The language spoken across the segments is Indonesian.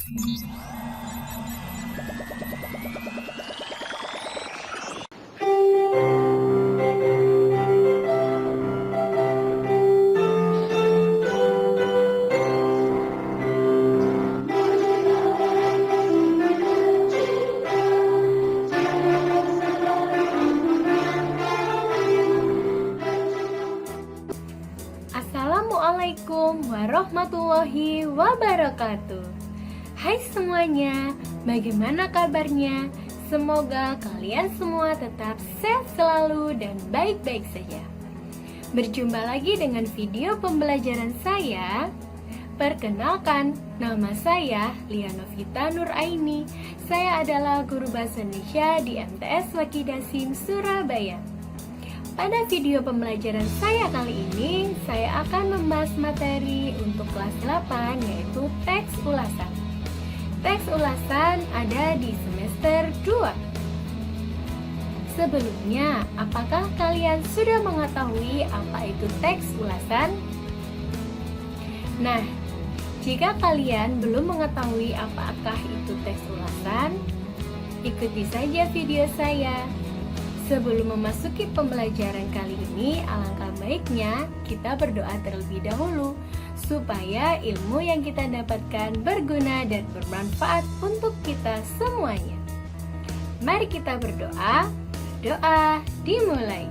Assalamualaikum warahmatullahi wabarakatuh. Hai semuanya, bagaimana kabarnya? Semoga kalian semua tetap sehat selalu dan baik-baik saja. Berjumpa lagi dengan video pembelajaran saya. Perkenalkan, nama saya Lia Novita Nuraini. Saya adalah guru bahasa Indonesia di MTS Wakidasim Surabaya. Pada video pembelajaran saya kali ini, saya akan membahas materi untuk kelas 8, yaitu teks ulasan. Teks ulasan ada di semester 2. Sebelumnya, apakah kalian sudah mengetahui apa itu teks ulasan? Nah, jika kalian belum mengetahui apakah itu teks ulasan, ikuti saja video saya. Sebelum memasuki pembelajaran kali ini, alangkah baiknya kita berdoa terlebih dahulu supaya ilmu yang kita dapatkan berguna dan bermanfaat untuk kita semuanya. Mari kita berdoa. Doa dimulai.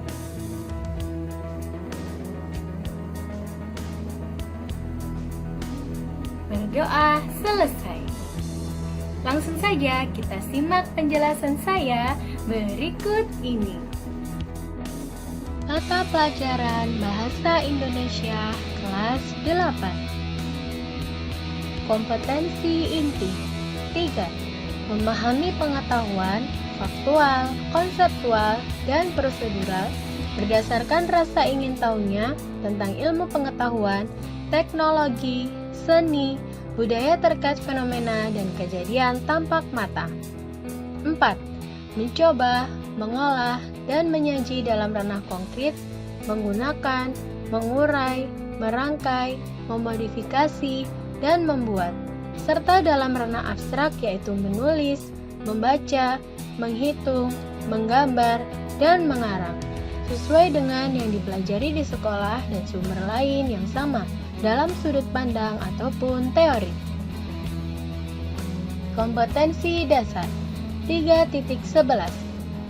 Berdoa selesai. Langsung saja kita simak penjelasan saya berikut ini. Mata pelajaran Bahasa Indonesia kelas 8. Kompetensi inti 3. Memahami pengetahuan faktual, konseptual, dan prosedural berdasarkan rasa ingin tahunya tentang ilmu pengetahuan, teknologi, seni, budaya terkait fenomena dan kejadian tampak mata. 4. Mencoba, mengolah, dan menyaji dalam ranah konkret, menggunakan, mengurai, merangkai, memodifikasi, dan membuat, serta dalam ranah abstrak yaitu menulis, membaca, menghitung, menggambar, dan mengarang, sesuai dengan yang dipelajari di sekolah dan sumber lain yang sama dalam sudut pandang ataupun teori. Kompetensi dasar 3.11.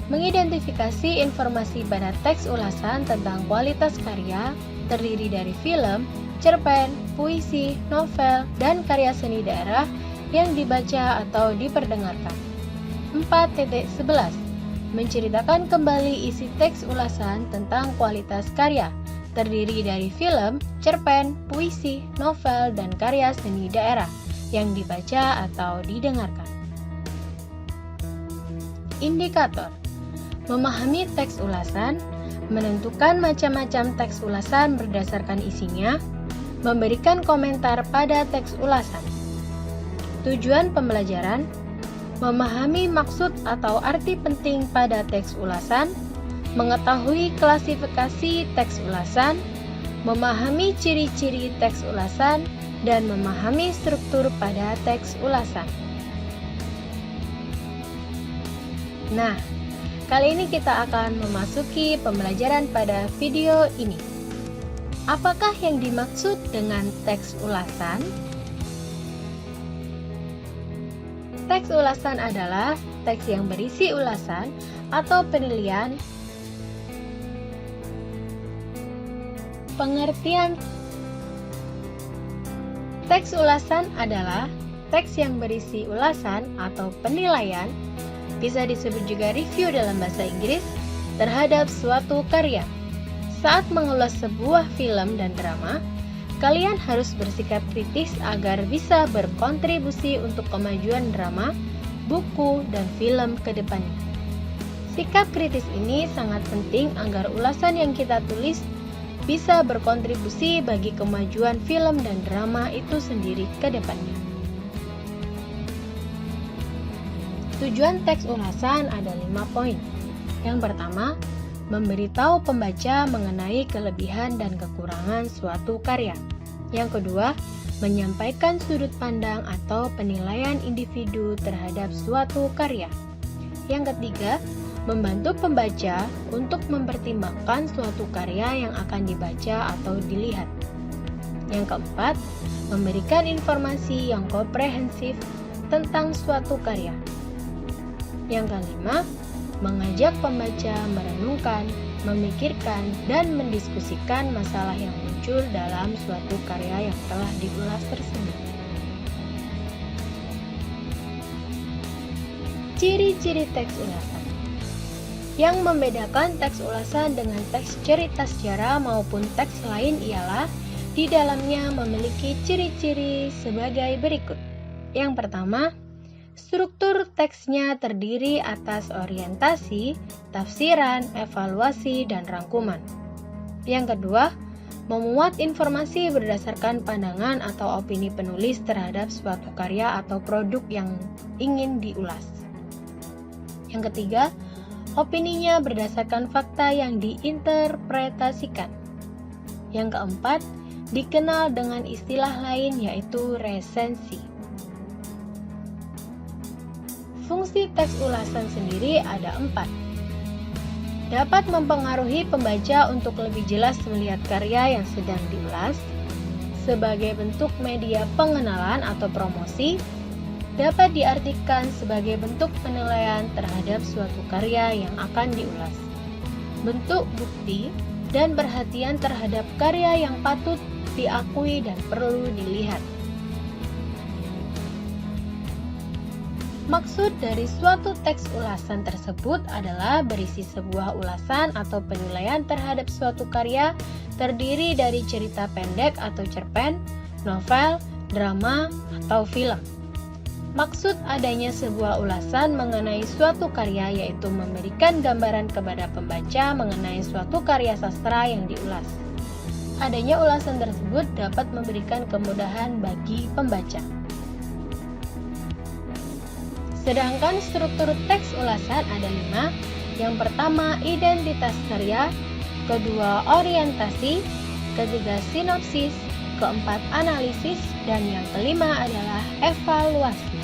Mengidentifikasi informasi pada teks ulasan tentang kualitas karya terdiri dari film, cerpen, puisi, novel, dan karya seni daerah yang dibaca atau diperdengarkan. 4.11. Menceritakan kembali isi teks ulasan tentang kualitas karya terdiri dari film, cerpen, puisi, novel, dan karya seni daerah yang dibaca atau didengarkan. Indikator: memahami teks ulasan, menentukan macam-macam teks ulasan berdasarkan isinya, memberikan komentar pada teks ulasan. Tujuan pembelajaran: memahami maksud atau arti penting pada teks ulasan, mengetahui klasifikasi teks ulasan, memahami ciri-ciri teks ulasan, dan memahami struktur pada teks ulasan. Nah, kali ini kita akan memasuki pembelajaran pada video ini. Apakah yang dimaksud dengan teks ulasan? Teks ulasan adalah teks yang berisi ulasan atau penilaian. Pengertian teks ulasan adalah teks yang berisi ulasan atau penilaian, bisa disebut juga review dalam bahasa Inggris, terhadap suatu karya. Saat mengulas sebuah film dan drama, kalian harus bersikap kritis agar bisa berkontribusi untuk kemajuan drama, buku, dan film ke depannya. Sikap kritis ini sangat penting agar ulasan yang kita tulis bisa berkontribusi bagi kemajuan film dan drama itu sendiri ke depannya. Tujuan teks ulasan ada 5 poin. Yang pertama, memberitahu pembaca mengenai kelebihan dan kekurangan suatu karya. Yang kedua, menyampaikan sudut pandang atau penilaian individu terhadap suatu karya. Yang ketiga, membantu pembaca untuk mempertimbangkan suatu karya yang akan dibaca atau dilihat. Yang keempat, memberikan informasi yang komprehensif tentang suatu karya. Yang kelima, mengajak pembaca merenungkan, memikirkan, dan mendiskusikan masalah yang muncul dalam suatu karya yang telah diulas tersebut. Ciri-ciri teks ulasan. Yang membedakan teks ulasan dengan teks cerita sejarah maupun teks lain ialah di dalamnya memiliki ciri-ciri sebagai berikut. Yang pertama, struktur teksnya terdiri atas orientasi, tafsiran, evaluasi, dan rangkuman. Yang kedua, memuat informasi berdasarkan pandangan atau opini penulis terhadap suatu karya atau produk yang ingin diulas. Yang ketiga, opininya berdasarkan fakta yang diinterpretasikan. Yang keempat, dikenal dengan istilah lain yaitu resensi. Fungsi teks ulasan sendiri ada 4. Dapat mempengaruhi pembaca untuk lebih jelas melihat karya yang sedang diulas, sebagai bentuk media pengenalan atau promosi, dapat diartikan sebagai bentuk penilaian terhadap suatu karya yang akan diulas, bentuk bukti, dan perhatian terhadap karya yang patut diakui dan perlu dilihat. Maksud dari suatu teks ulasan tersebut adalah berisi sebuah ulasan atau penilaian terhadap suatu karya terdiri dari cerita pendek atau cerpen, novel, drama, atau film. Maksud adanya sebuah ulasan mengenai suatu karya yaitu memberikan gambaran kepada pembaca mengenai suatu karya sastra yang diulas. Adanya ulasan tersebut dapat memberikan kemudahan bagi pembaca. Sedangkan struktur teks ulasan ada 5. Yang pertama, identitas karya. Kedua, orientasi. Ketiga, sinopsis. Keempat, analisis. Dan yang kelima adalah evaluasi.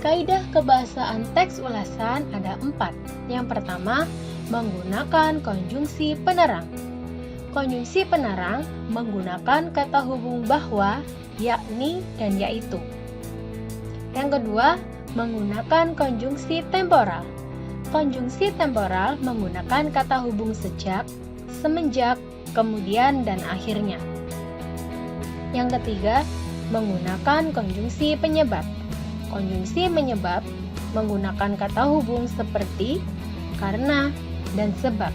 Kaidah kebahasaan teks ulasan ada 4. Yang pertama, menggunakan konjungsi penerang. Konjungsi penerang menggunakan kata hubung bahwa, yakni, dan yaitu. Yang kedua, menggunakan konjungsi temporal. Konjungsi temporal menggunakan kata hubung sejak, semenjak, kemudian, dan akhirnya. Yang ketiga, menggunakan konjungsi penyebab. Konjungsi menyebab menggunakan kata hubung seperti, karena, dan sebab.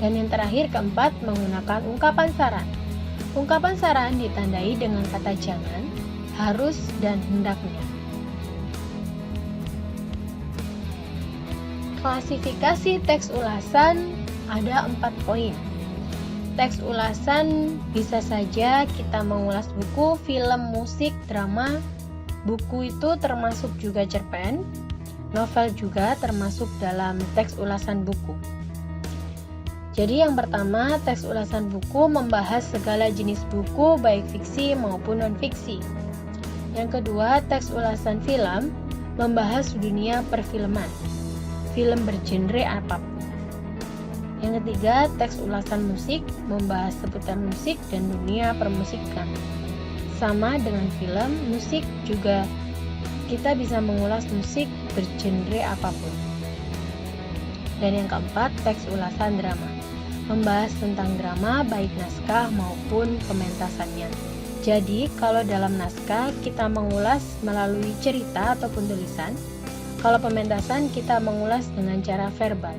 Dan yang terakhir keempat, menggunakan ungkapan saran. Ungkapan saran ditandai dengan kata jangan, harus, dan hendaknya. Klasifikasi teks ulasan ada 4 poin. Teks ulasan bisa saja kita mengulas buku, film, musik, drama. Buku itu termasuk juga cerpen, novel juga termasuk dalam teks ulasan buku. Jadi yang pertama, teks ulasan buku membahas segala jenis buku baik fiksi maupun non-fiksi. Yang kedua, teks ulasan film membahas dunia perfilman, film bergenre apapun. Yang ketiga, teks ulasan musik membahas seputar musik dan dunia permusikan. Sama dengan film, musik juga kita bisa mengulas musik bergenre apapun. Dan yang keempat, teks ulasan drama membahas tentang drama baik naskah maupun pementasannya. Jadi, kalau dalam naskah kita mengulas melalui cerita ataupun tulisan, kalau pementasan kita mengulas dengan cara verbal.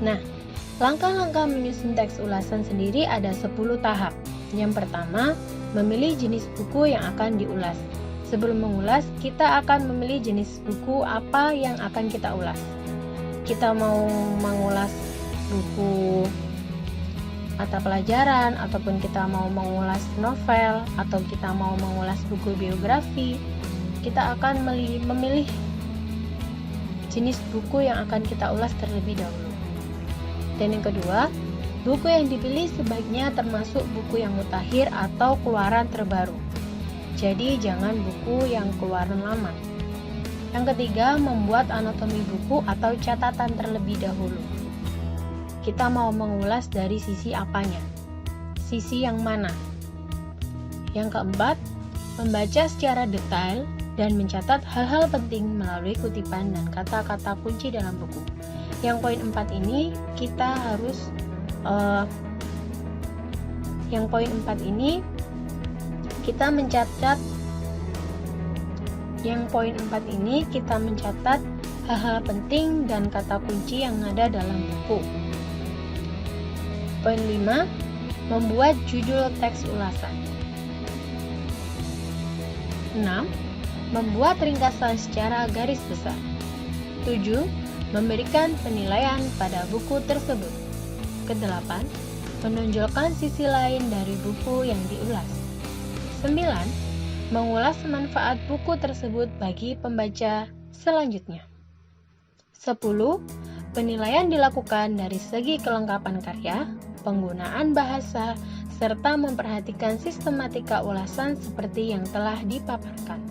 Nah, langkah-langkah menyusun teks ulasan sendiri ada 10 tahap. Yang pertama, memilih jenis buku yang akan diulas. Sebelum mengulas, kita akan memilih jenis buku apa yang akan kita ulas. Kita mau mengulas buku mata pelajaran, ataupun kita mau mengulas novel, atau kita mau mengulas buku biografi, kita akan memilih jenis buku yang akan kita ulas terlebih dahulu. Dan yang kedua, buku yang dipilih sebaiknya termasuk buku yang mutakhir atau keluaran terbaru. Jadi jangan buku yang keluaran lama. Yang ketiga, membuat anatomi buku atau catatan terlebih dahulu. Kita mau mengulas dari sisi apanya? Sisi yang mana? Yang keempat, membaca secara detail dan mencatat hal-hal penting melalui kutipan dan kata-kata kunci dalam buku. Yang poin 4 ini kita harus mencatat hal-hal penting dan kata kunci yang ada dalam buku. Poin 5, membuat judul teks ulasan. 6. Membuat ringkasan secara garis besar. 7. Memberikan penilaian pada buku tersebut. Ke-8. Menonjolkan sisi lain dari buku yang diulas. 9. Mengulas manfaat buku tersebut bagi pembaca selanjutnya. 10. Penilaian dilakukan dari segi kelengkapan karya, penggunaan bahasa, serta memperhatikan sistematika ulasan seperti yang telah dipaparkan.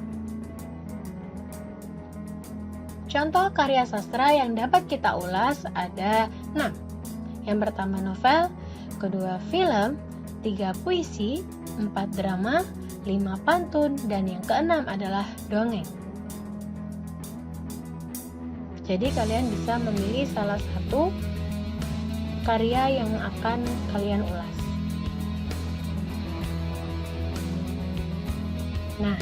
Contoh karya sastra yang dapat kita ulas ada 6. Yang pertama novel, kedua film, 3 puisi, 4 drama, 5 pantun, dan yang keenam adalah dongeng. Jadi kalian bisa memilih salah satu karya yang akan kalian ulas. Nah,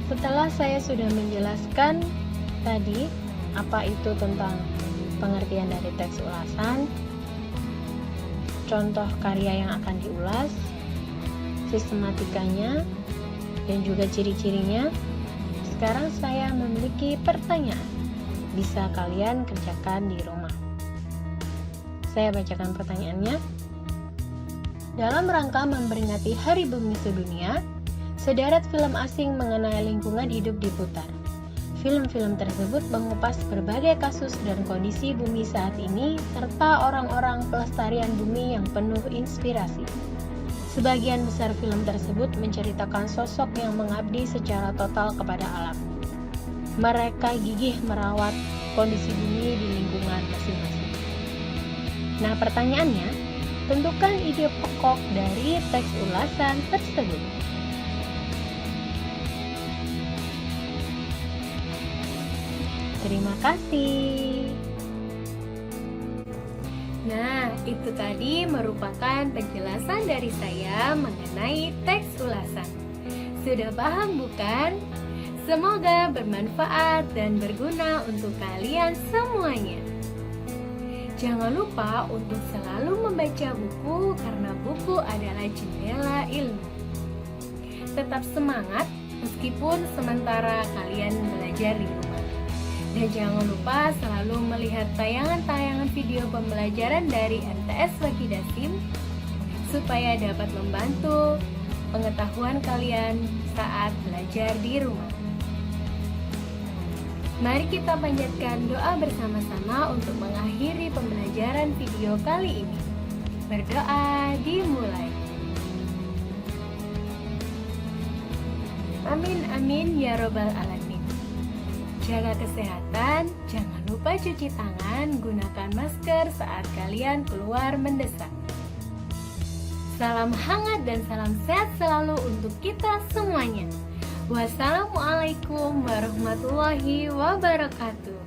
setelah saya sudah menjelaskan tadi apa itu tentang pengertian dari teks ulasan, contoh karya yang akan diulas, sistematikanya, dan juga ciri-cirinya, sekarang saya memiliki pertanyaan. Bisa kalian kerjakan di rumah. Saya bacakan pertanyaannya. Dalam rangka memperingati Hari Bumi Sedunia, sederet film asing mengenai lingkungan hidup diputar. Film-film tersebut mengupas berbagai kasus dan kondisi bumi saat ini, serta orang-orang pelestarian bumi yang penuh inspirasi. Sebagian besar film tersebut menceritakan sosok yang mengabdi secara total kepada alam. Mereka gigih merawat kondisi bumi di lingkungan masing-masing. Nah, pertanyaannya, tentukan ide pokok dari teks ulasan tersebut. Terima kasih. Nah, itu tadi merupakan penjelasan dari saya mengenai teks ulasan. Sudah paham bukan? Semoga bermanfaat dan berguna untuk kalian semuanya. Jangan lupa untuk selalu membaca buku karena buku adalah jendela ilmu. Tetap semangat meskipun sementara kalian belajar di rumah. Dan jangan lupa selalu melihat tayangan-tayangan video pembelajaran dari MTS Wakidasim supaya dapat membantu pengetahuan kalian saat belajar di rumah. Mari kita panjatkan doa bersama-sama untuk mengakhiri pembelajaran video kali ini. Berdoa dimulai. Amin amin ya robbal alamin. Jaga kesehatan, jangan lupa cuci tangan, gunakan masker saat kalian keluar mendesak. Salam hangat dan salam sehat selalu untuk kita semuanya. Wassalamualaikum warahmatullahi wabarakatuh.